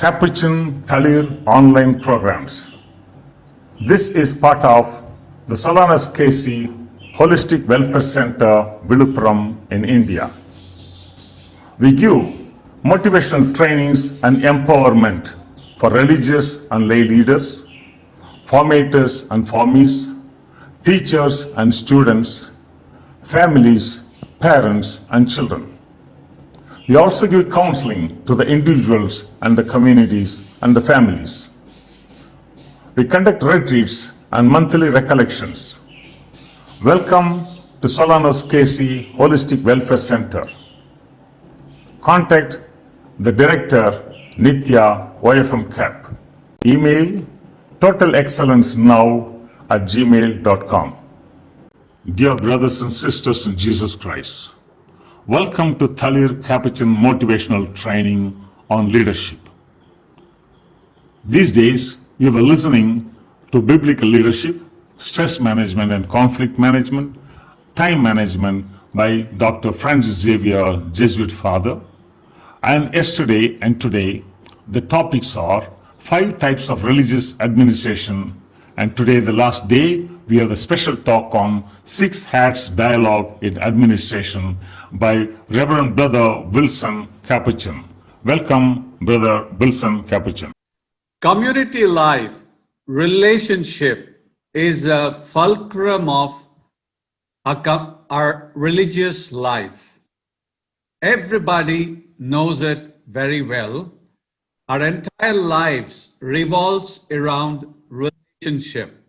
Capuchin Thalir online programs. This is part of the Solanas KC Holistic Welfare Center, Viluppuram in India. We give motivational trainings and empowerment for religious and lay leaders, formators and formees, teachers and students, families, parents and children. We also give counseling to the individuals and the communities and the families. We conduct retreats and monthly recollections. Welcome to Solanas KC Holistic Welfare Center. Contact the Director, Nithya, OFM Cap. Email totalexcellencenow@gmail.com. Dear brothers and sisters in Jesus Christ, welcome to Thalir Capuchin Motivational Training on Leadership. These days, we were listening to biblical leadership, stress management and conflict management, time management by Dr. Francis Xavier, Jesuit Father. And yesterday and today, the topics are 5 types of religious administration. And today, the last day, we have a special talk on 6 hats dialogue in administration by Reverend Brother Wilson Capuchin. Welcome, Brother Wilson Capuchin. Community life, relationship is a fulcrum of our religious life. Everybody knows it very well. Our entire lives revolves around relationship.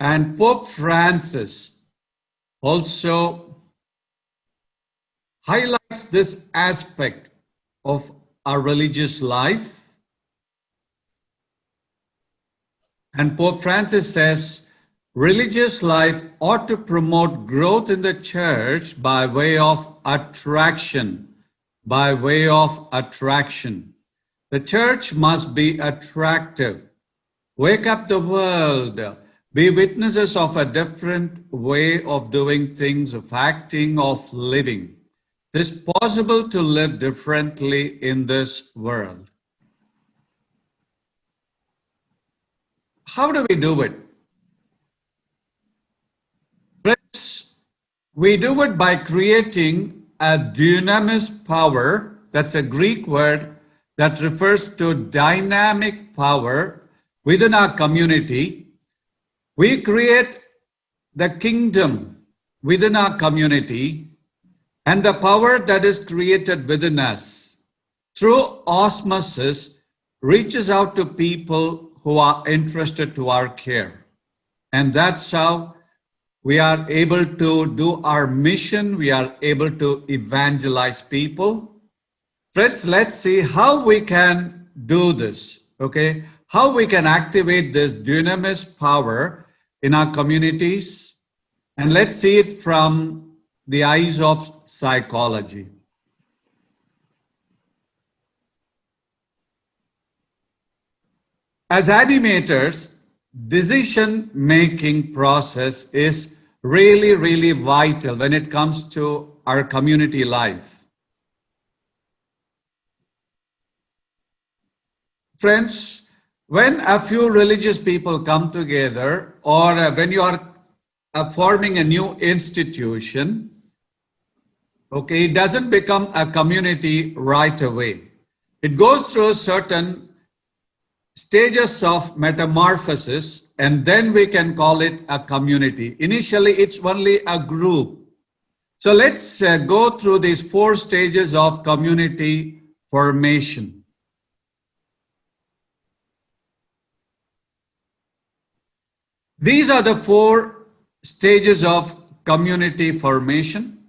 And Pope Francis also highlights this aspect of our religious life. And Pope Francis says, religious life ought to promote growth in the church by way of attraction. By way of attraction. The church must be attractive. Wake up the world. Be witnesses of a different way of doing things, of acting, of living. It is possible to live differently in this world. How do we do it? Friends, we do it by creating a dunamis power. That's a Greek word that refers to dynamic power within our community. We create the kingdom within our community, and the power that is created within us through osmosis reaches out to people who are interested to our care. And that's how we are able to do our mission. We are able to evangelize people. Friends, let's see how we can do this, okay? How we can activate this dunamis power in our communities. And let's see it from the eyes of psychology. As animators, decision-making process is really vital when it comes to our community life. Friends, when a few religious people come together, or when you are forming a new institution, okay, it doesn't become a community right away. It goes through certain stages of metamorphosis, and then we can call it a community. Initially, it's only a group. So let's go through these 4 stages of community formation. These are the 4 stages of community formation.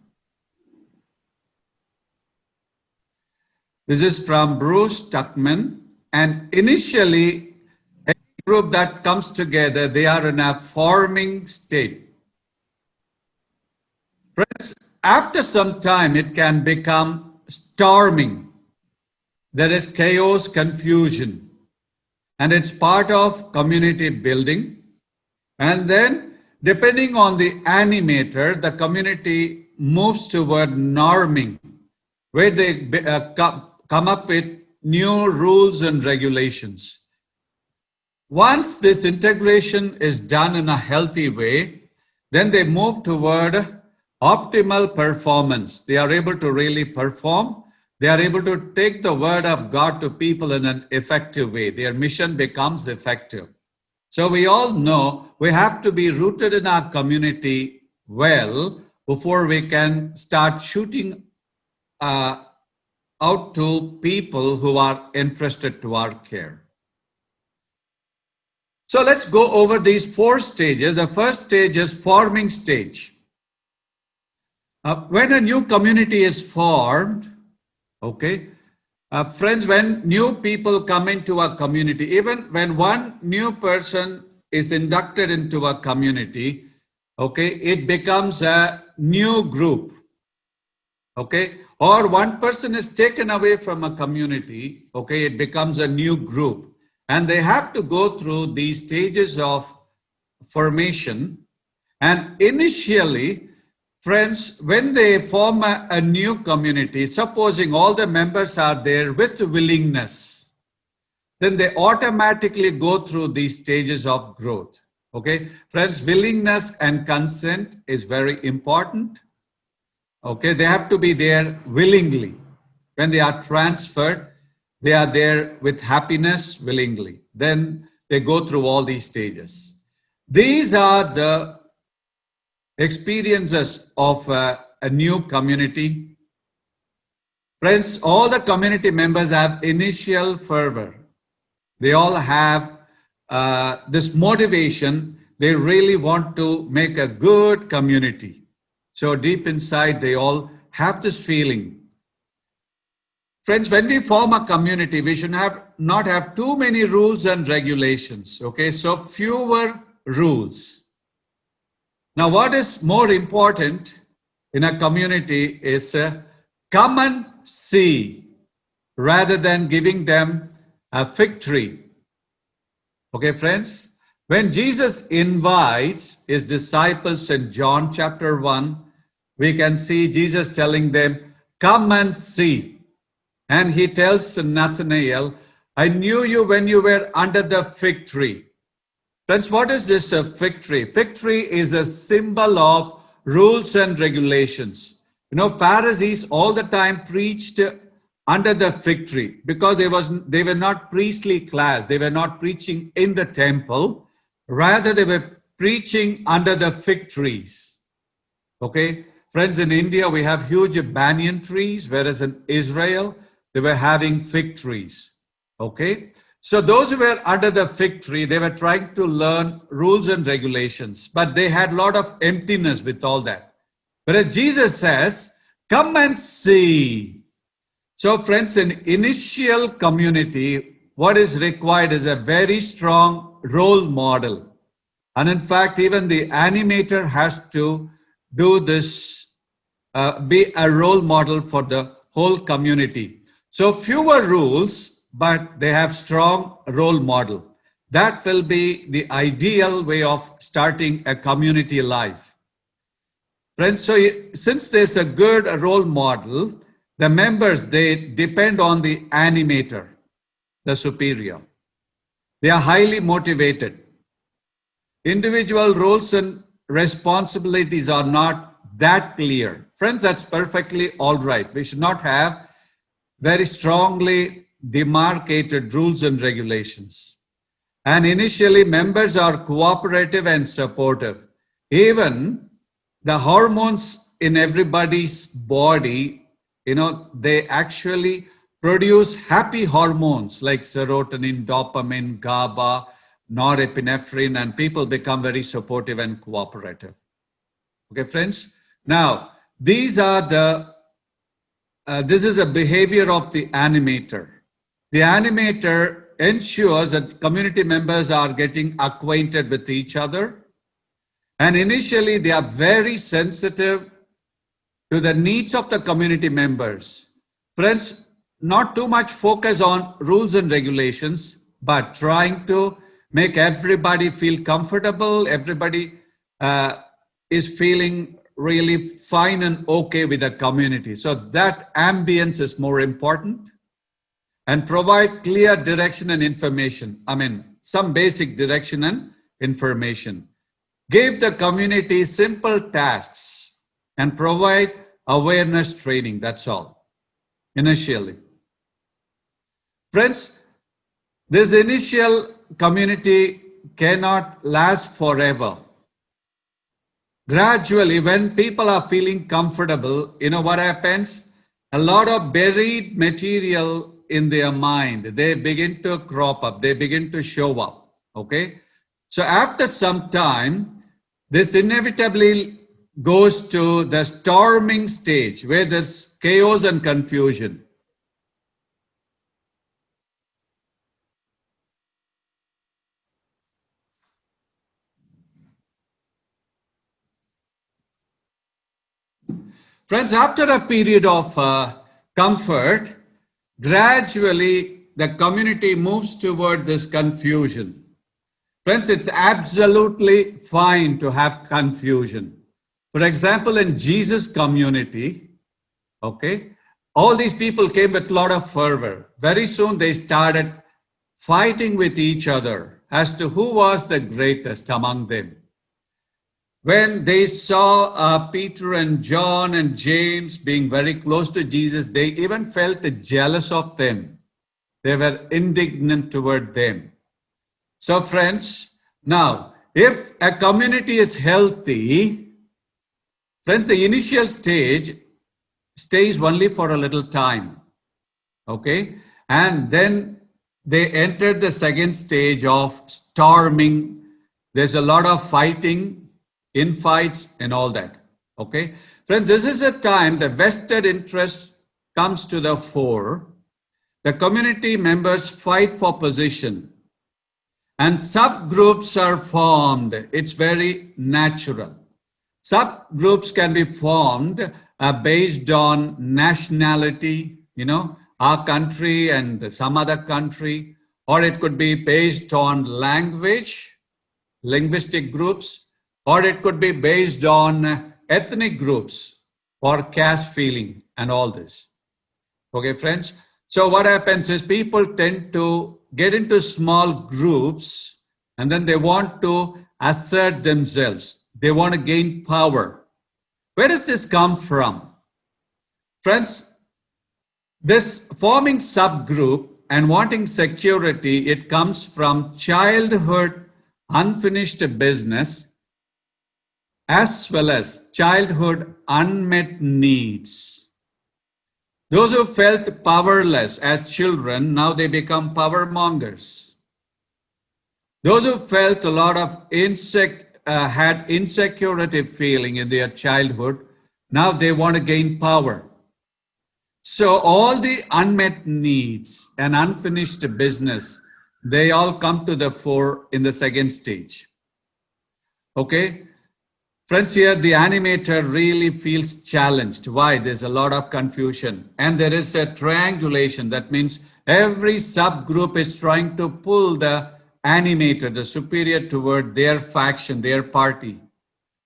This is from Bruce Tuckman. And initially, a group that comes together, they are in a forming state. Friends, after some time, it can become storming. There is chaos, confusion, and it's part of community building. And then, depending on the animator, the community moves toward norming, where they come up with new rules and regulations. Once this integration is done in a healthy way, then they move toward optimal performance. They are able to really perform. They are able to take the word of God to people in an effective way. Their mission becomes effective. So we all know we have to be rooted in our community well before we can start shooting out to people who are interested to our care. So let's go over these 4 stages. The first stage is forming stage. When a new community is formed, okay, friends, when new people come into a community, even when one new person is inducted into a community, okay, it becomes a new group, okay, or one person is taken away from a community, okay, it becomes a new group. And they have to go through these stages of formation. And initially, friends, when they form a new community, supposing all the members are there with willingness, then they automatically go through these stages of growth. Okay, friends, willingness and consent is very important. Okay, they have to be there willingly. When they are transferred, they are there with happiness willingly. Then they go through all these stages. These are the experiences of a new community. Friends, all the community members have initial fervor. They all have this motivation. They really want to make a good community. So deep inside, they all have this feeling. Friends, when we form a community, we should not have too many rules and regulations. Okay, so fewer rules. Now, what is more important in a community is come and see rather than giving them a fig tree. Okay, friends, when Jesus invites his disciples in John chapter 1, we can see Jesus telling them, come and see. And he tells Nathanael, I knew you when you were under the fig tree. Friends, what is this fig tree? Fig tree is a symbol of rules and regulations. You know, Pharisees all the time preached under the fig tree because they were not priestly class. They were not preaching in the temple. Rather, they were preaching under the fig trees. Okay, friends, in India, we have huge banyan trees, whereas in Israel, they were having fig trees. Okay, so those who were under the fig tree, they were trying to learn rules and regulations, but they had a lot of emptiness with all that. Whereas Jesus says, come and see. So friends, in initial community, what is required is a very strong role model. And in fact, even the animator has to do this, be a role model for the whole community. So fewer rules, but they have strong role model. That will be the ideal way of starting a community life. Friends, so since there's a good role model, the members, they depend on the animator, the superior. They are highly motivated. Individual roles and responsibilities are not that clear. Friends, that's perfectly all right. We should not have very strongly demarcated rules and regulations. And initially, members are cooperative and supportive. Even the hormones in everybody's body, you know, they actually produce happy hormones like serotonin, dopamine, GABA, norepinephrine, and people become very supportive and cooperative. Okay, friends? Now, these are the this is a behavior of the animator. The animator ensures that community members are getting acquainted with each other. And initially, they are very sensitive to the needs of the community members. Friends, not too much focus on rules and regulations, but trying to make everybody feel comfortable. Everybody is feeling really fine and okay with the community. So that ambience is more important. and provide clear direction and information. I mean, some basic direction and information. Give the community simple tasks and provide awareness training. That's all, initially. Friends, this initial community cannot last forever. Gradually, when people are feeling comfortable, you know what happens? A lot of buried material in their mind, they begin to crop up, they begin to show up, okay? So after some time, this inevitably goes to the storming stage where there's chaos and confusion. Friends, after a period of comfort, gradually the community moves toward this confusion. Friends, it's absolutely fine to have confusion. For example, in Jesus' community, okay, all these people came with a lot of fervor. Very soon they started fighting with each other as to who was the greatest among them. When they saw Peter and John and James being very close to Jesus, they even felt jealous of them. They were indignant toward them. So friends, now, if a community is healthy, friends, the initial stage stays only for a little time, okay? And then they enter the second stage of storming. There's a lot of fighting, infights and all that, okay? Friends, this is a time the vested interest comes to the fore. The community members fight for position and subgroups are formed. It's very natural. Subgroups can be formed based on nationality, you know, our country and some other country, or it could be based on language, linguistic groups, or it could be based on ethnic groups or caste feeling and all this. Okay, friends? So what happens is people tend to get into small groups and then they want to assert themselves. They want to gain power. Where does this come from? Friends, this forming subgroup and wanting security, it comes from childhood unfinished business as well as childhood unmet needs. Those who felt powerless as children, now they become power mongers. Those who felt a lot of had insecurity feeling in their childhood, now they want to gain power. So all the unmet needs and unfinished business, they all come to the fore in the second stage. Okay? Friends, here the animator really feels challenged. Why? There's a lot of confusion. And there is a triangulation. That means every subgroup is trying to pull the animator, the superior, toward their faction, their party.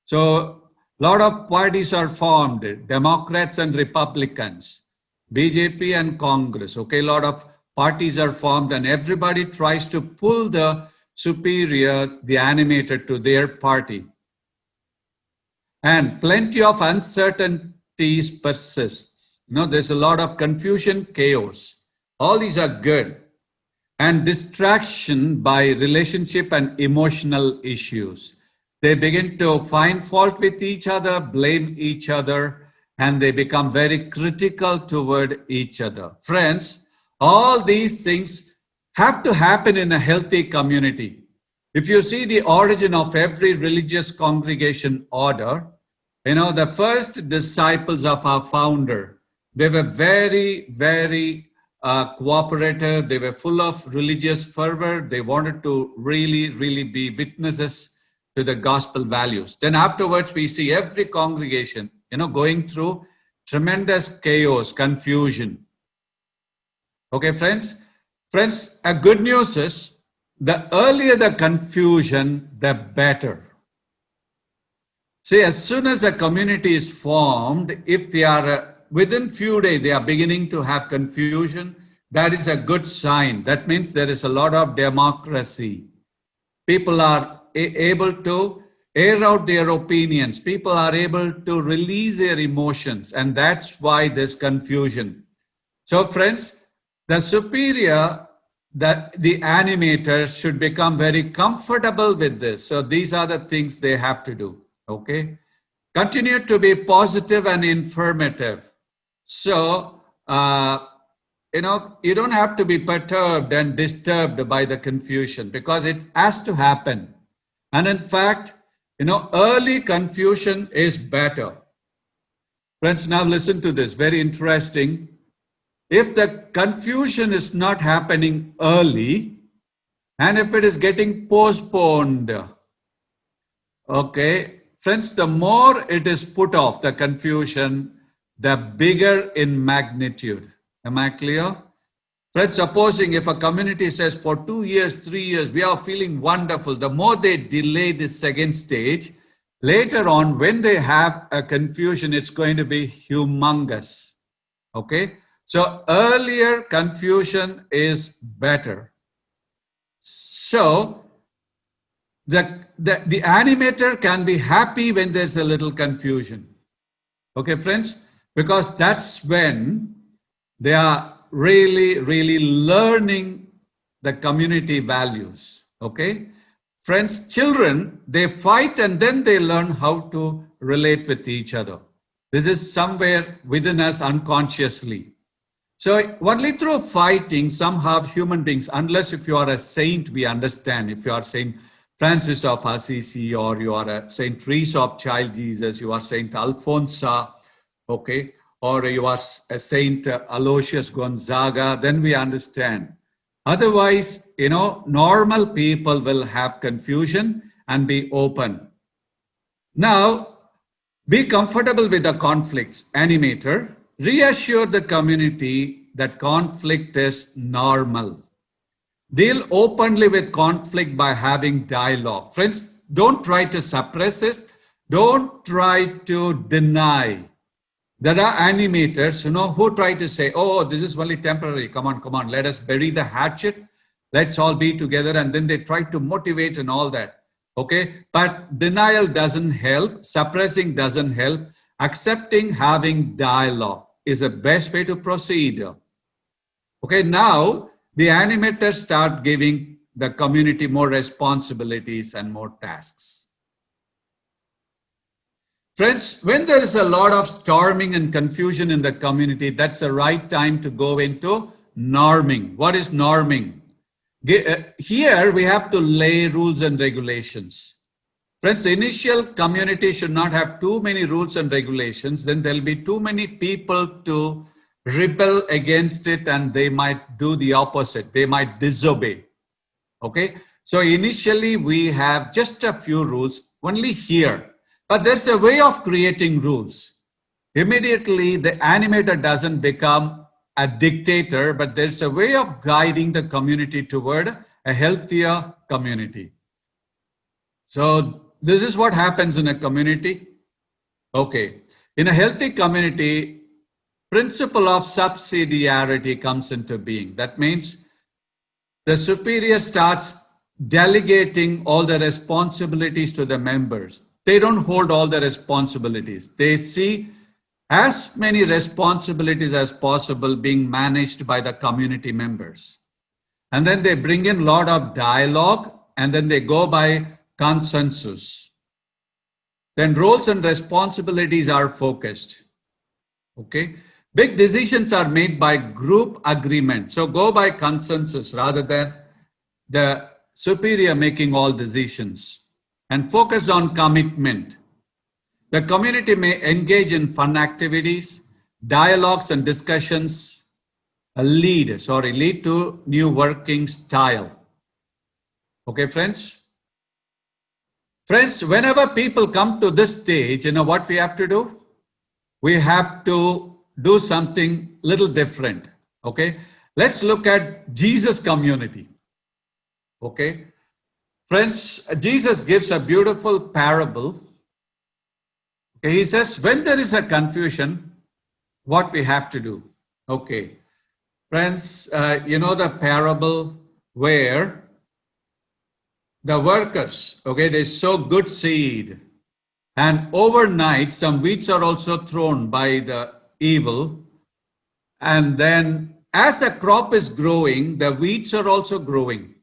So a lot of parties are formed, Democrats and Republicans, BJP and Congress. Okay, a lot of parties are formed and everybody tries to pull the superior, the animator, to their party. And plenty of uncertainties persists. You know, there's a lot of confusion, chaos. All these are good. And distraction by relationship and emotional issues. They begin to find fault with each other, blame each other, and they become very critical toward each other. Friends, all these things have to happen in a healthy community. If you see the origin of every religious congregation order, you know, the first disciples of our founder, they were very, very cooperative. They were full of religious fervor. They wanted to really, really be witnesses to the gospel values. Then afterwards, we see every congregation, you know, going through tremendous chaos, confusion. Okay, friends? Friends, a good news is, the earlier the confusion, the better. See, as soon as a community is formed, if they are within few days, they are beginning to have confusion, that is a good sign. That means there is a lot of democracy. People are able to air out their opinions. People are able to release their emotions. And that's why there's confusion. So friends, the superior, the animators should become very comfortable with this. So these are the things they have to do. Okay. Continue to be positive and informative. So, you don't have to be perturbed and disturbed by the confusion because it has to happen. And in fact, early confusion is better. Friends, now listen to this, very interesting. If the confusion is not happening early, and if it is getting postponed, okay, friends, the more it is put off, the confusion, the bigger in magnitude. Am I clear? Friends, supposing if a community says for 2 years, 3 years, we are feeling wonderful, the more they delay this second stage, later on, when they have a confusion, it's going to be humongous. Okay? So earlier confusion is better. So the animator can be happy when there's a little confusion. Okay, friends? Because that's when they are really learning the community values. Okay? Friends, children, they fight and then they learn how to relate with each other. This is somewhere within us unconsciously. So only through fighting, somehow human beings, unless if you are a saint, we understand. If you are Saint Francis of Assisi, or you are a Saint Teresa of Child Jesus, you are Saint Alfonso, okay, or you are a Saint Aloysius Gonzaga, then we understand. Otherwise, normal people will have confusion and be open. Now, be comfortable with the conflicts. Animator, reassure the community that conflict is normal. Deal openly with conflict by having dialogue. Friends, don't try to suppress it. Don't try to deny. There are animators, who try to say, oh, this is only temporary. Come on, let us bury the hatchet. Let's all be together. And then they try to motivate and all that. Okay, but denial doesn't help. Suppressing doesn't help. Accepting, having dialogue is the best way to proceed. Okay, now the animators start giving the community more responsibilities and more tasks. Friends, when there is a lot of storming and confusion in the community, that's the right time to go into norming. What is norming? Here we have to lay rules and regulations. Friends, the initial community should not have too many rules and regulations. Then there'll be too many people to rebel against it, and they might do the opposite. They might disobey. Okay, so initially we have just a few rules only here, but there's a way of creating rules. Immediately the animator doesn't become a dictator, but there's a way of guiding the community toward a healthier community. So this is what happens in a community. Okay, in a healthy community, principle of subsidiarity comes into being. That means the superior starts delegating all the responsibilities to the members. They don't hold all the responsibilities. They see as many responsibilities as possible being managed by the community members. And then they bring in a lot of dialogue, and then they go by consensus. Then roles and responsibilities are focused. Okay. Big decisions are made by group agreement. So go by consensus rather than the superior making all decisions, and focus on commitment. The community may engage in fun activities, dialogues and discussions, lead to new working style. Okay, friends? Friends, whenever people come to this stage, you know what we have to do? We have to do something little different. Okay, let's look at Jesus' community. Okay, friends, Jesus gives a beautiful parable. Okay, he says, when there is a confusion, what we have to do. Okay, Friends, you know the parable where the workers, okay, they sow good seed, and overnight some weeds are also thrown by the evil, and then as a crop is growing, the weeds are also growing.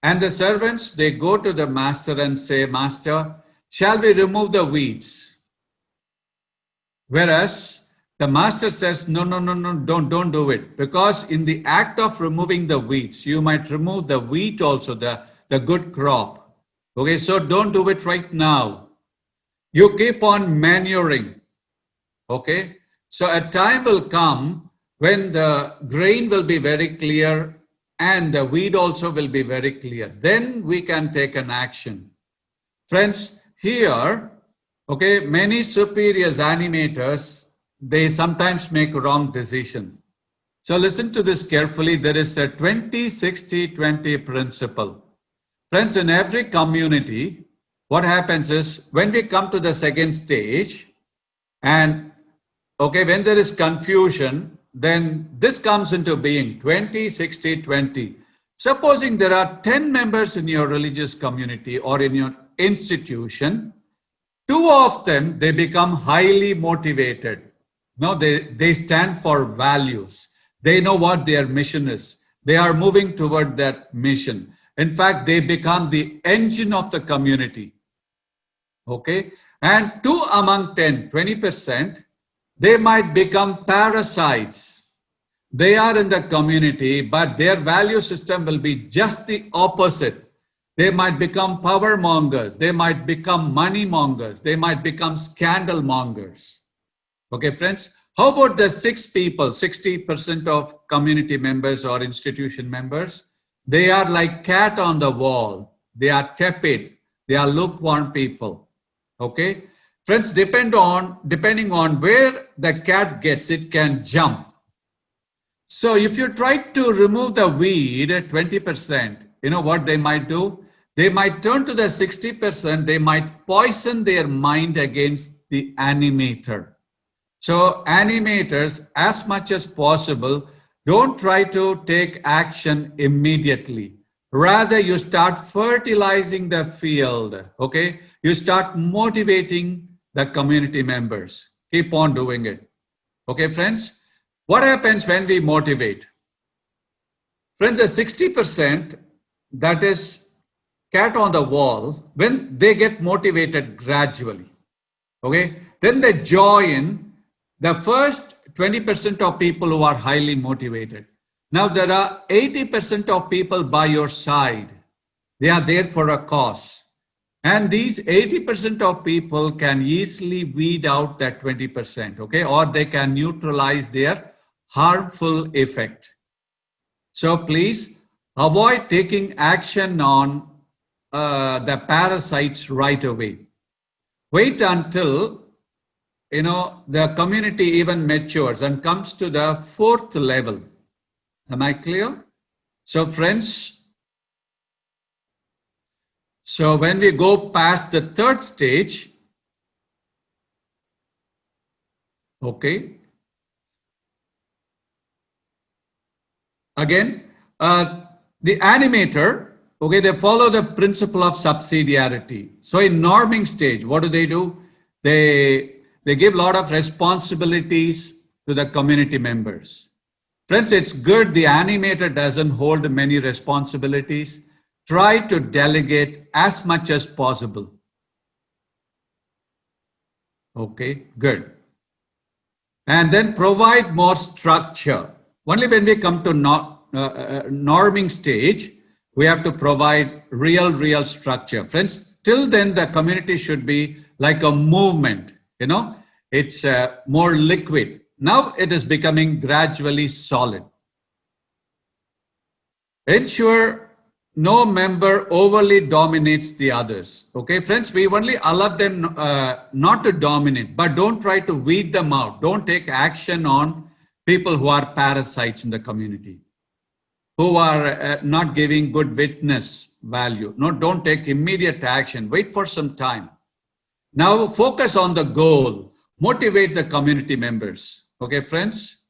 And the servants, they go to the master and say, Master, shall we remove the weeds? Whereas the master says, no, no, no, no, don't do it. Because in the act of removing the weeds, you might remove the wheat also, the good crop. Okay, so don't do it right now. You keep on manuring. Okay, so a time will come when the grain will be very clear and the weed also will be very clear. Then we can take an action. Friends, here, okay, many superiors animators, they sometimes make wrong decision. So listen to this carefully. There is a 20-60-20 principle. Friends, in every community, what happens is when we come to the second stage, and okay, when there is confusion, then this comes into being 20-60-20. Supposing there are 10 members in your religious community or in your institution, two of them, they become highly motivated. No, they stand for values. They know what their mission is. They are moving toward that mission. In fact, they become the engine of the community. Okay, and 2 among 10, 20%, they might become parasites. They are in the community, but their value system will be just the opposite. They might become power mongers. They might become money mongers. They might become scandal mongers. Okay, friends, how about the 6 people, 60% of community members or institution members? They are like cat on the wall. They are tepid. They are lukewarm people. Okay, friends, depending on where the cat gets, it can jump. So if you try to remove the weed at 20%, you know what they might do? They might turn to the 60%, they might poison their mind against the animator. So animators, as much as possible, don't try to take action immediately. Rather, you start fertilizing the field, okay? You start motivating the community members. Keep on doing it. Okay, friends? What happens when we motivate? Friends, the 60%, that is cat on the wall, when they get motivated gradually, okay? Then they join the first 20% of people who are highly motivated. Now there are 80% of people by your side. They are there for a cause. And these 80% of people can easily weed out that 20%, okay? Or they can neutralize their harmful effect. So please avoid taking action on the parasites right away. Wait until the community even matures and comes to the 4th level. Am I clear? So friends, so when we go past the 3rd stage, okay, again, the animator, okay, they follow the principle of subsidiarity. So in norming stage, what do? They give a lot of responsibilities to the community members. Friends, it's good the animator doesn't hold many responsibilities. Try to delegate as much as possible. Okay, good. And then provide more structure. Only when we come to norming stage, we have to provide real structure. Friends, till then the community should be like a movement, it's more liquid. Now it is becoming gradually solid. Ensure no member overly dominates the others. Okay, friends, we only allow them not to dominate, but don't try to weed them out. Don't take action on people who are parasites in the community, who are not giving good witness value. No, don't take immediate action. Wait for some time. Now focus on the goal. Motivate the community members. Okay, friends?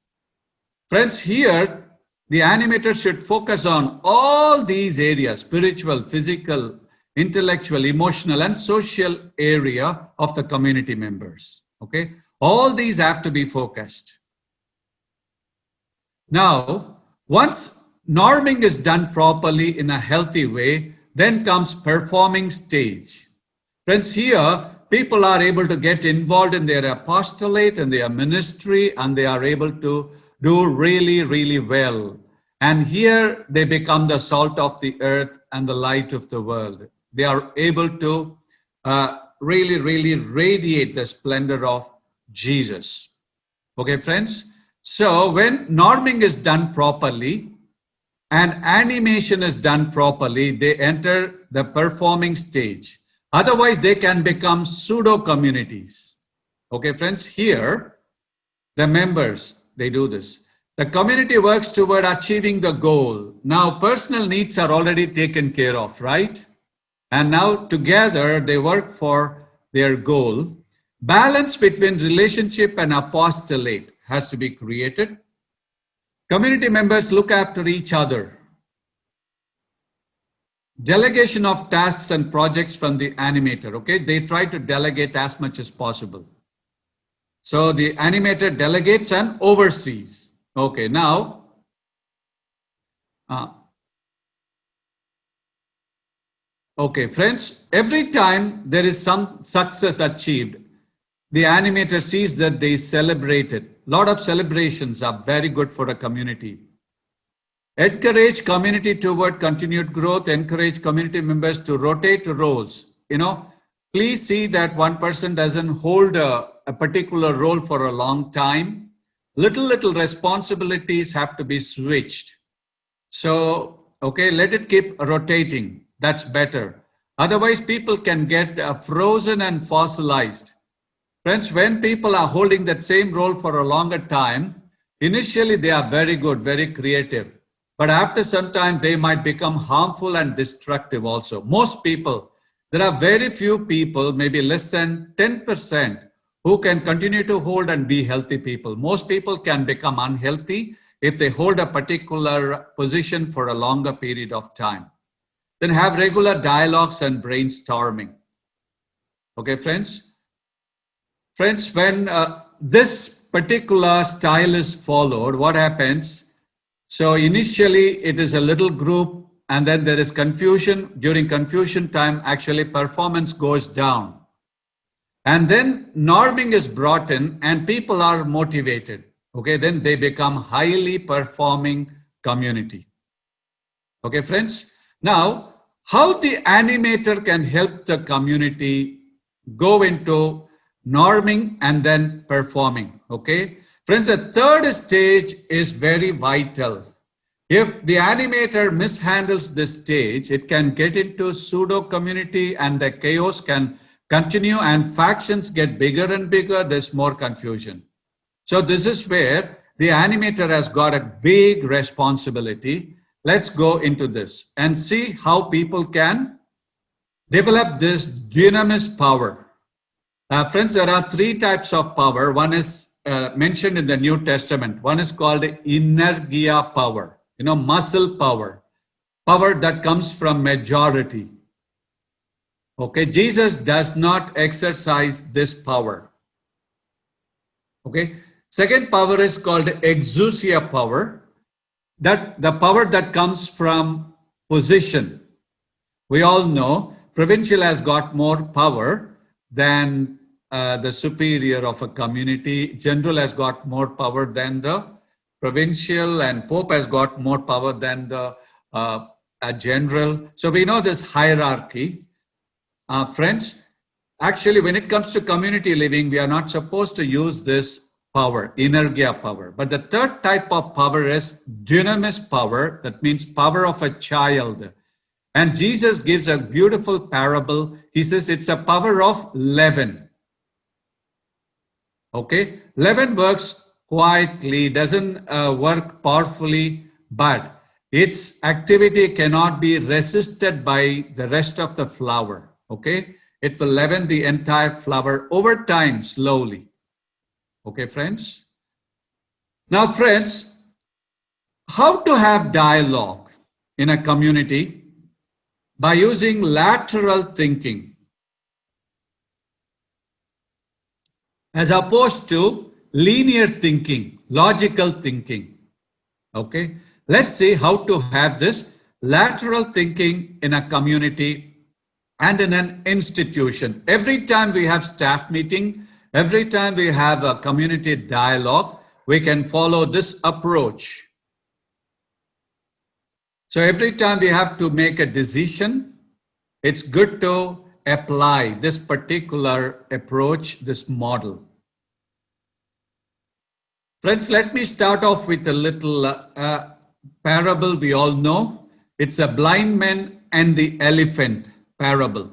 Friends, here, the animator should focus on all these areas: spiritual, physical, intellectual, emotional, and social area of the community members. Okay, all these have to be focused. Now, once norming is done properly in a healthy way, then comes performing stage. Friends, here people are able to get involved in their apostolate and their ministry, and they are able to do really, really well. And here they become the salt of the earth and the light of the world. They are able to really, really radiate the splendor of Jesus. Okay, friends? So when norming is done properly and animation is done properly, they enter the performing stage. Otherwise, they can become pseudo communities. Okay, friends, here, the members, they do this. The community works toward achieving the goal. Now, personal needs are already taken care of, right? And now together they work for their goal. Balance between relationship and apostolate has to be created. Community members look after each other. Delegation of tasks and projects from the animator, okay? They try to delegate as much as possible. So the animator delegates and oversees. Okay, now, okay, friends, every time there is some success achieved, the animator sees that they celebrate it. A lot of celebrations are very good for a community. Encourage community toward continued growth. Encourage community members to rotate roles. Please see that one person doesn't hold a particular role for a long time. Little responsibilities have to be switched. So, okay, let it keep rotating. That's better. Otherwise, people can get frozen and fossilized. Friends, when people are holding that same role for a longer time, initially they are very good, very creative. But after some time, they might become harmful and destructive also. Most people, there are very few people, maybe less than 10%, who can continue to hold and be healthy people. Most people can become unhealthy if they hold a particular position for a longer period of time. Then have regular dialogues and brainstorming. Okay, friends? Friends, when this particular style is followed, what happens? So initially it is a little group, and then there is confusion. During confusion time, actually performance goes down. And then norming is brought in and people are motivated. Okay, then they become highly performing community. Okay, friends. Now, how the animator can help the community go into norming and then performing. Okay, friends, the third stage is very vital. If the animator mishandles this stage, it can get into pseudo community and the chaos can continue and factions get bigger and bigger. There's more confusion. So this is where the animator has got a big responsibility. Let's go into this and see how people can develop this dunamis power. Friends, there are three types of power. One is mentioned in the New Testament. One is called energia power, muscle power, power that comes from majority. Okay, Jesus does not exercise this power. Okay, second power is called exousia power, that the power that comes from position. We all know provincial has got more power than the superior of a community. General has got more power than the provincial, and Pope has got more power than the general. So we know this hierarchy. Friends, actually, when it comes to community living, we are not supposed to use this power, energia power. But the third type of power is dunamis power. That means power of a child. And Jesus gives a beautiful parable. He says it's a power of leaven. Okay, leaven works quietly, doesn't work powerfully, but its activity cannot be resisted by the rest of the flour. Okay, it will leaven the entire flour over time, slowly. Okay, friends. Now, friends, How to have dialogue in a community by using lateral thinking as opposed to linear thinking, logical thinking. Okay, let's see how to have this lateral thinking in a community and in an institution. Every time we have staff meeting, every time we have a community dialogue, we can follow this approach. So every time we have to make a decision, it's good to apply this particular approach, this model. Friends, let me start off with a little parable we all know. It's a blind man and the elephant parable.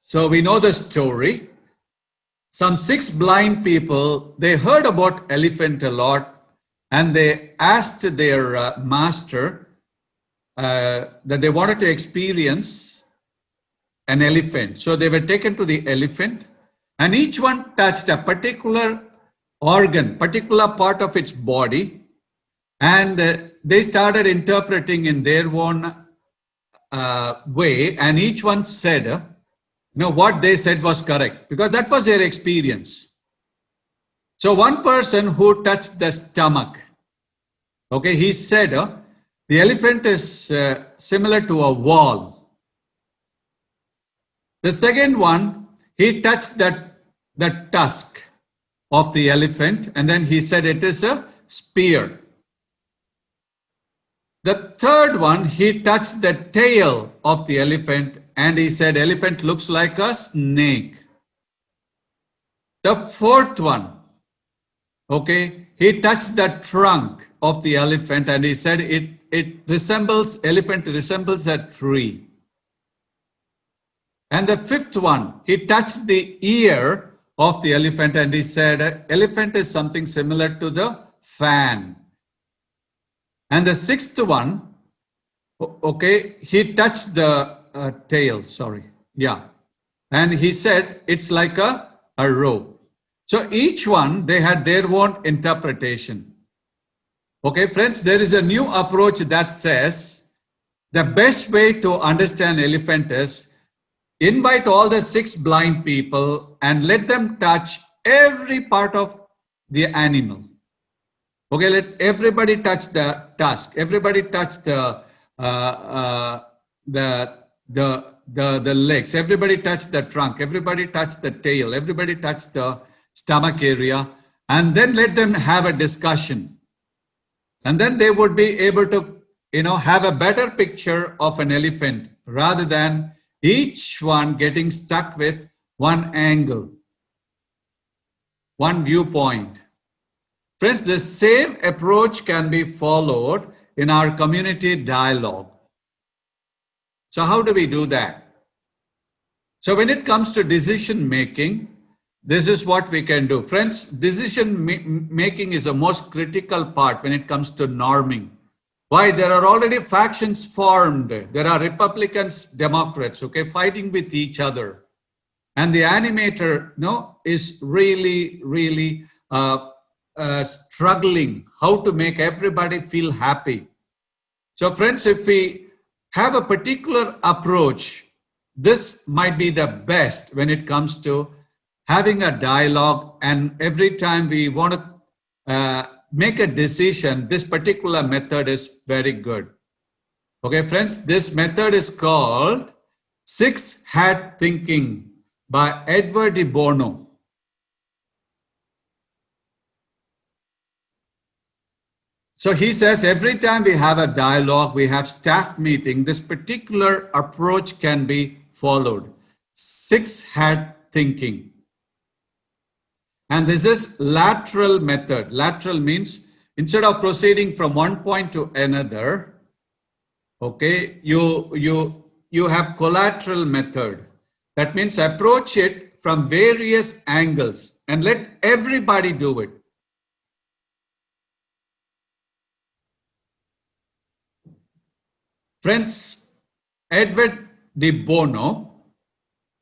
So we know the story. Some 6 blind people, they heard about elephant a lot, and they asked their master that they wanted to experience an elephant. So they were taken to the elephant, and each one touched a particular organ, particular part of its body, and they started interpreting in their own way, and each one said, what they said was correct, because that was their experience. So one person who touched the stomach, okay, he said, the elephant is similar to a wall. The second one, he touched the tusk of the elephant, and then he said it is a spear. The third one, he touched the tail of the elephant, and he said elephant looks like a snake. The fourth one, okay, he touched the trunk of the elephant, and he said elephant resembles a tree. And the fifth one, he touched the ear of the elephant, and he said elephant is something similar to the fan. And the sixth one, okay, he touched the tail, and he said it's like a rope. So each one, they had their own interpretation. Okay, friends, there is a new approach that says the best way to understand elephant is invite all the 6 blind people and let them touch every part of the animal. Okay, let everybody touch the tusk. Everybody touch the legs. Everybody touch the trunk. Everybody touch the tail. Everybody touch the stomach area, and then let them have a discussion. And then they would be able to, have a better picture of an elephant rather than each one getting stuck with one angle, one viewpoint. Friends, the same approach can be followed in our community dialogue. So how do we do that? So when it comes to decision making, this is what we can do. Friends, decision making is the most critical part when it comes to norming. Why? There are already factions formed. There are Republicans, Democrats, okay, fighting with each other. And the animator, is really struggling how to make everybody feel happy. So friends, if we have a particular approach, this might be the best when it comes to having a dialogue, and every time we want to make a decision, this particular method is very good. Okay, friends, this method is called 6-hat thinking by Edward de Bono. So he says every time we have a dialogue, we have staff meeting, this particular approach can be followed. 6-hat thinking. And this is lateral method. Lateral means instead of proceeding from one point to another, okay, you have collateral method. That means approach it from various angles and let everybody do it. Friends, Edward de Bono,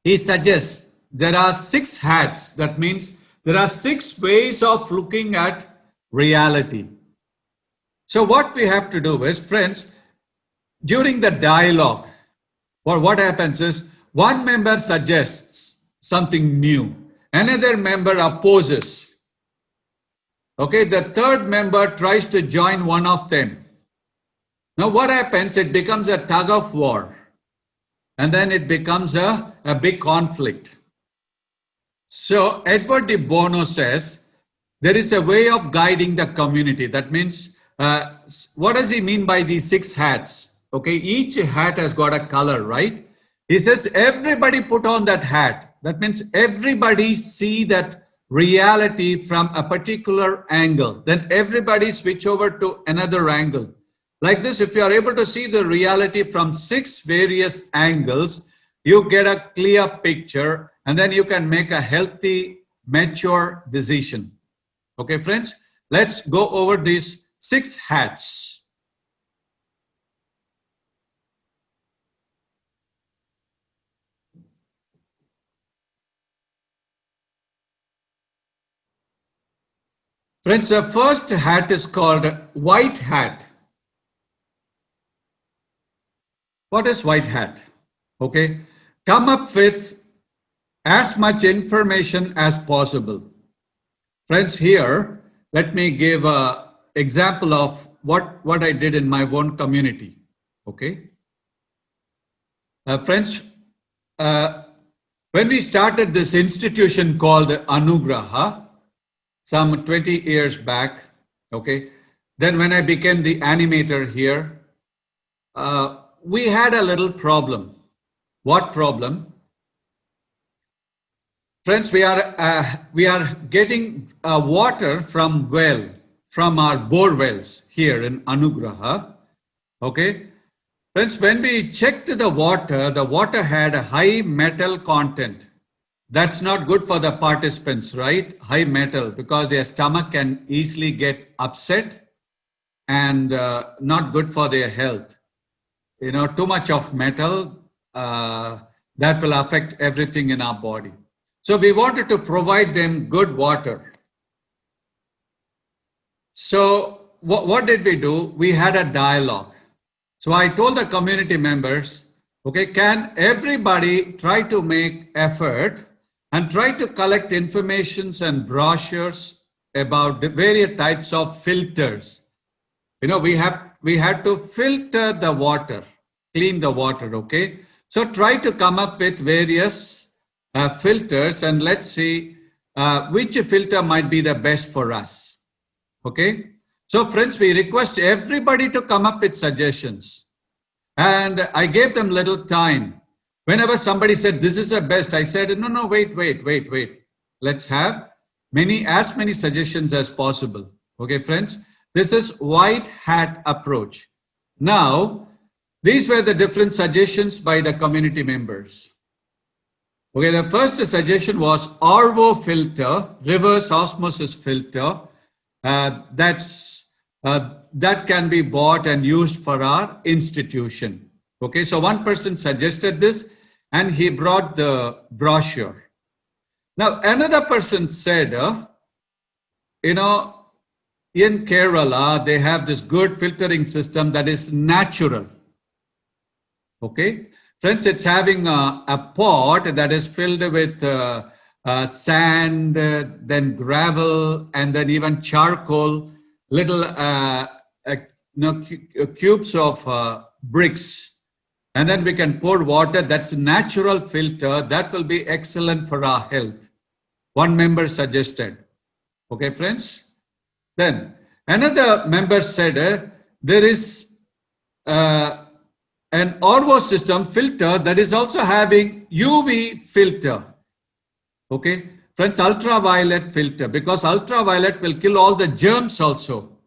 he suggests there are 6 hats. That means there are 6 ways of looking at reality. So what we have to do is, friends, during the dialogue, what happens is one member suggests something new, another member opposes. Okay, the third member tries to join one of them. Now what happens? It becomes a tug of war, and then it becomes a big conflict. So Edward de Bono says there is a way of guiding the community. That means, what does he mean by these 6 hats? Okay, each hat has got a color, right? He says everybody put on that hat. That means everybody see that reality from a particular angle. Then everybody switch over to another angle. Like this, if you are able to see the reality from 6 various angles, you get a clear picture, and then you can make a healthy, mature decision. Okay, friends, let's go over these 6 hats. Friends, the first hat is called white hat. What is white hat? Okay, come up with as much information as possible. Friends, here, let me give an example of what I did in my own community. Okay. Friends, when we started this institution called Anugraha, some 20 years back, okay, then when I became the animator here, we had a little problem. What problem? Friends, we are getting water from our bore wells here in Anugraha. Okay, friends, when we checked the water had a high metal content. That's not good for the participants, right? High metal, because their stomach can easily get upset, and not good for their health. You know, too much of metal, that will affect everything in our body. So we wanted to provide them good water. So what did we do? We had a dialogue. So I told the community members, okay, can everybody try to make effort and try to collect informations and brochures about the various types of filters. You know, we had to filter the water, clean the water, okay? So try to come up with various filters, and let's see which filter might be the best for us, okay? So friends, we request everybody to come up with suggestions, and I gave them little time. Whenever somebody said, this is the best, I said, no, wait. Let's have as many suggestions as possible. Okay, friends, this is white hat approach. Now, these were the different suggestions by the community members. Okay, the first suggestion was RO filter, reverse osmosis filter. That can be bought and used for our institution. Okay, so one person suggested this, and he brought the brochure. Now, another person said, you know, in Kerala, they have this good filtering system that is natural. Okay, friends, it's having a pot that is filled with sand, then gravel, and then even charcoal, little cubes of bricks. And then we can pour water. That's a natural filter. That will be excellent for our health. One member suggested. Okay, friends. Then another member said there is an RO system filter that is also having UV filter. Okay, friends, ultraviolet filter, because ultraviolet will kill all the germs also.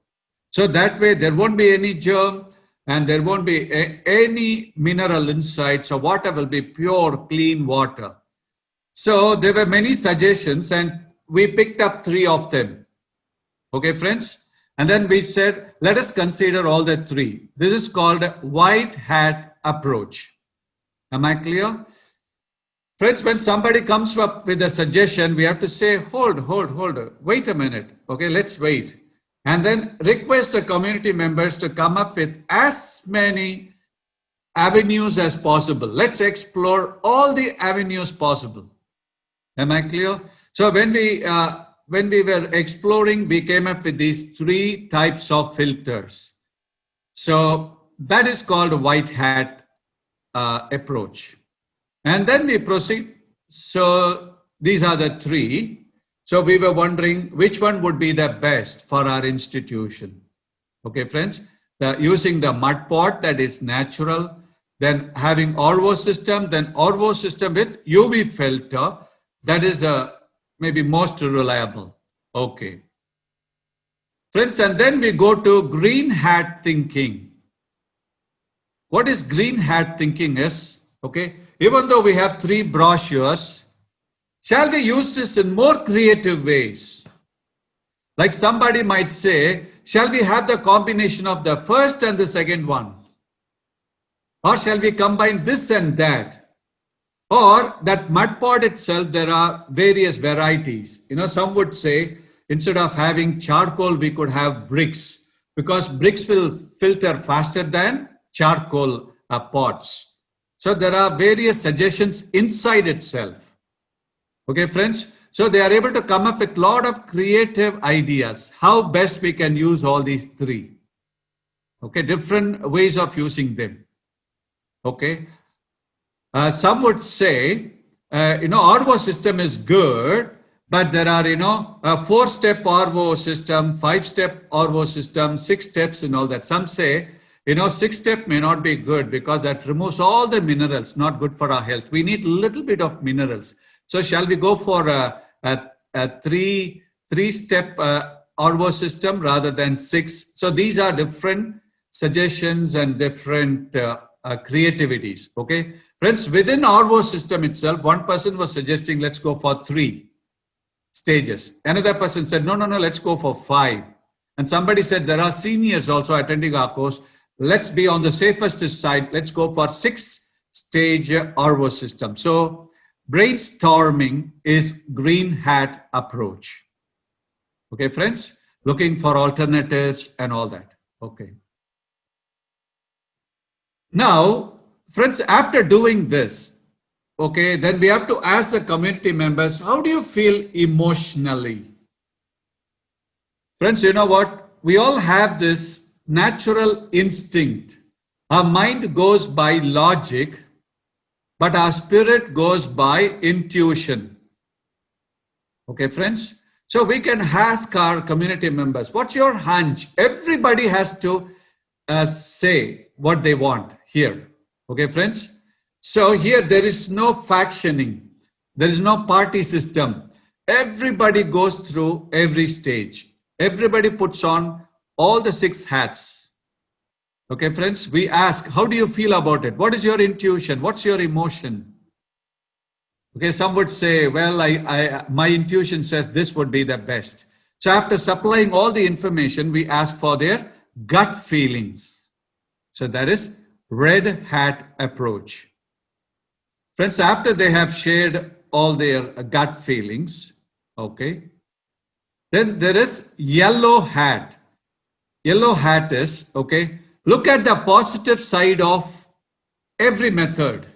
So that way there won't be any germ, and there won't be any mineral inside. So water will be pure, clean water. So there were many suggestions, and we picked up 3 of them. Okay, friends. And then we said, let us consider all the 3. This is called white hat approach. Am I clear? Friends, when somebody comes up with a suggestion, we have to say, hold, wait a minute. Okay, let's wait. and then request the community members to come up with as many avenues as possible. Let's explore all the avenues possible. Am I clear? So when we were exploring, we came up with these 3 types of filters. So that is called white hat approach. And then we proceed. So these are the 3. So we were wondering which one would be the best for our institution. Okay, friends, using the mud pot that is natural, then having RO system, then RO system with UV filter, that is maybe most reliable. Okay. Friends, and then we go to green hat thinking. What is green hat thinking is, okay, even though we have 3 brochures, shall we use this in more creative ways? Like somebody might say, shall we have the combination of the first and the second one? Or shall we combine this and that? Or that mud pot itself, there are various varieties. You know, some would say, instead of having charcoal, we could have bricks, because bricks will filter faster than charcoal pots. So there are various suggestions inside itself. Okay, friends. So they are able to come up with a lot of creative ideas, how best we can use all these 3. Okay, different ways of using them. Okay. Some would say, RO system is good, but there are, a 4-step RO system, 5-step RO system, 6 steps and all that. Some say, 6-step may not be good because that removes all the minerals, not good for our health. We need a little bit of minerals. So shall we go for a 3-step RO system rather than 6? So these are different suggestions and different creativities. Okay, friends, within RO system itself, one person was suggesting let's go for 3 stages. Another person said no, let's go for 5. And somebody said there are seniors also attending our course. Let's be on the safest side. Let's go for 6-stage RO system. So brainstorming is green hat approach. Okay, friends, looking for alternatives and all that. Okay. Now, friends, after doing this, okay, then we have to ask the community members, how do you feel emotionally? Friends, you know what? We all have this natural instinct. Our mind goes by logic, but our spirit goes by intuition. Okay, friends? So we can ask our community members, what's your hunch? Everybody has to say what they want here. Okay, friends? So here there is no factioning. There is no party system. Everybody goes through every stage. Everybody puts on all the 6 hats. Okay, friends, we ask, how do you feel about it? What is your intuition? What's your emotion? Okay, some would say, well, my intuition says this would be the best. So after supplying all the information, we ask for their gut feelings. So that is red hat approach. Friends, after they have shared all their gut feelings, okay, then there is yellow hat. Yellow hat is, okay, look at the positive side of every method.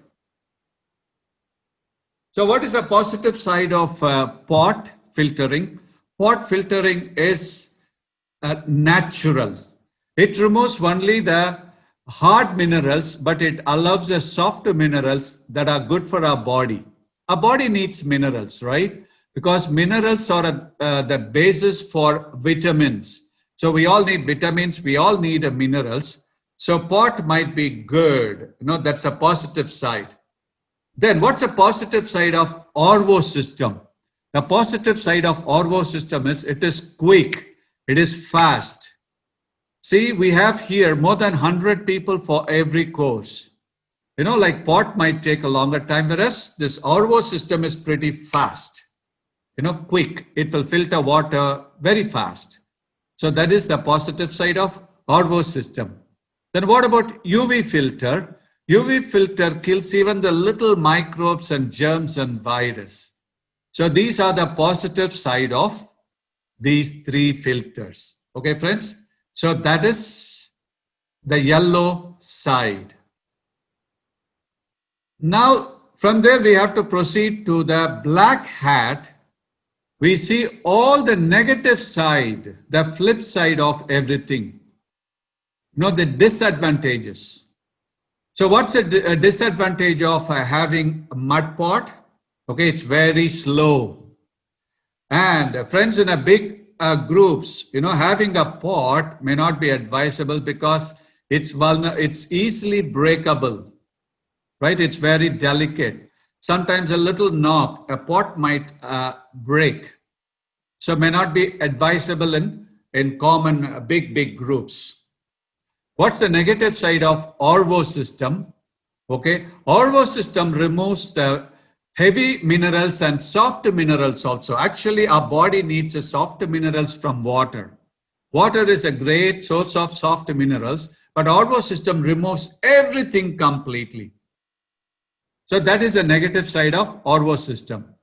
So what is the positive side of pot filtering? Pot filtering is natural. It removes only the hard minerals, but it allows the soft minerals that are good for our body. Our body needs minerals, right? Because minerals are the basis for vitamins. So we all need vitamins, we all need minerals. So pot might be good, that's a positive side. Then what's a positive side of RO system? The positive side of RO system is it is quick, it is fast. See, we have here more than 100 people for every course. Like pot might take a longer time, whereas this RO system is pretty fast. Quick, it will filter water very fast. So that is the positive side of RO system. Then what about UV filter? UV filter kills even the little microbes and germs and virus. So these are the positive side of these 3 filters. Okay, friends. So that is the yellow side. Now, from there, we have to proceed to the black hat. We see all the negative side, the flip side of everything. The disadvantages. So what's a disadvantage of having a mud pot? Okay, it's very slow. And friends, in a big groups, having a pot may not be advisable because it's easily breakable, right? It's very delicate. Sometimes a little knock, a pot might break. So may not be advisable in common big groups. What's the negative side of RO system? Okay, RO system removes the heavy minerals and soft minerals also. Actually, our body needs a soft minerals from water. Water is a great source of soft minerals, but RO system removes everything completely. So that is a negative side of RO system.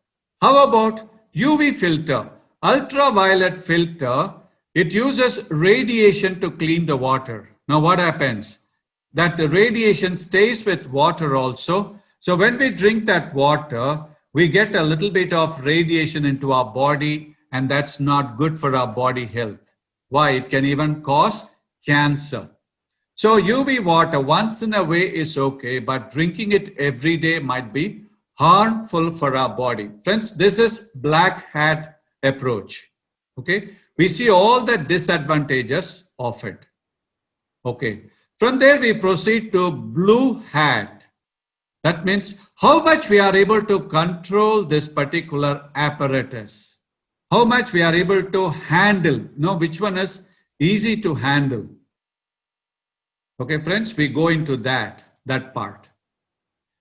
How about UV filter? Ultraviolet filter, it uses radiation to clean the water. Now what happens? That the radiation stays with water also. So when we drink that water, we get a little bit of radiation into our body, and that's not good for our body health. Why? It can even cause cancer. So UV water once in a way is okay, but drinking it every day might be harmful for our body. Friends, this is black hat approach. Okay, we see all the disadvantages of it. Okay, from there we proceed to blue hat. That means how much we are able to control this particular apparatus, how much we are able to handle, which one is easy to handle. Okay, friends, we go into that part.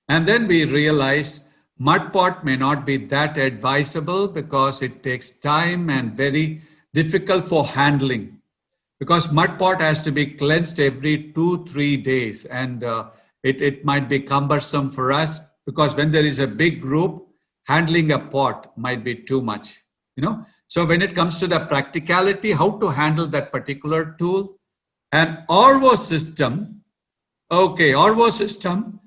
And then we realized mud pot may not be that advisable because it takes time and very difficult for handling. Because mud pot has to be cleansed every 2-3 days, and it might be cumbersome for us because when there is a big group, handling a pot might be too much. So when it comes to the practicality, how to handle that particular tool, and RO system. Okay, RO system.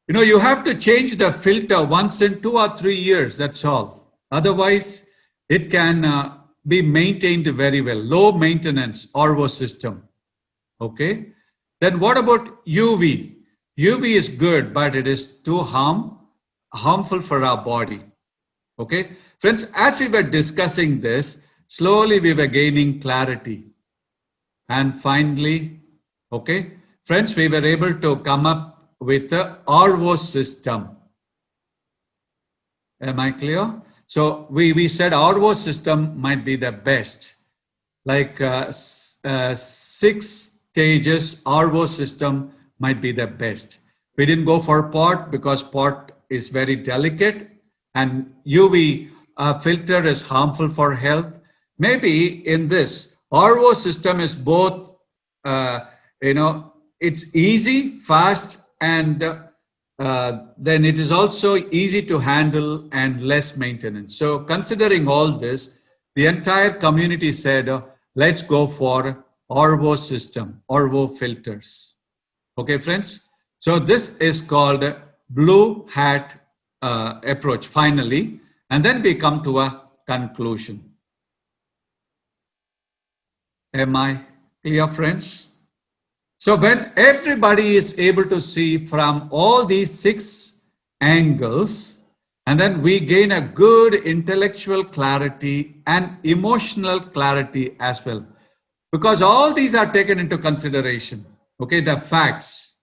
You have to change the filter once in 2 or 3 years. That's all. Otherwise, it can be maintained very well. Low maintenance RO system. Okay. Then what about UV? UV is good, but it is too harmful for our body. Okay. Friends, as we were discussing this, slowly we were gaining clarity. And finally, okay, friends, we were able to come up with the RO system. Am I clear? So we said RO system might be the best. Like 6 stages RO system might be the best. We didn't go for pot because pot is very delicate and UV filter is harmful for health. Maybe in this RO system is both, it's easy, fast, and then it is also easy to handle and less maintenance. So considering all this, the entire community said, let's go for RO system, RO filters. Okay, friends? So this is called blue hat approach finally, and then we come to a conclusion. Am I clear, friends? So when everybody is able to see from all these 6 angles, and then we gain a good intellectual clarity and emotional clarity as well, because all these are taken into consideration. Okay, the facts,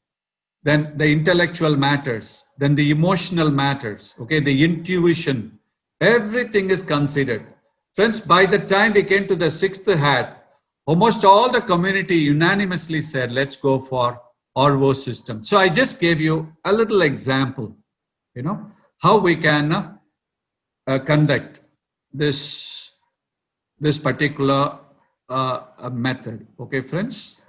then the intellectual matters, then the emotional matters, okay, the intuition, everything is considered. Friends, by the time we came to the 6th hat, almost all the community unanimously said, let's go for RO system. So I just gave you a little example, how we can conduct this particular method. Okay, friends?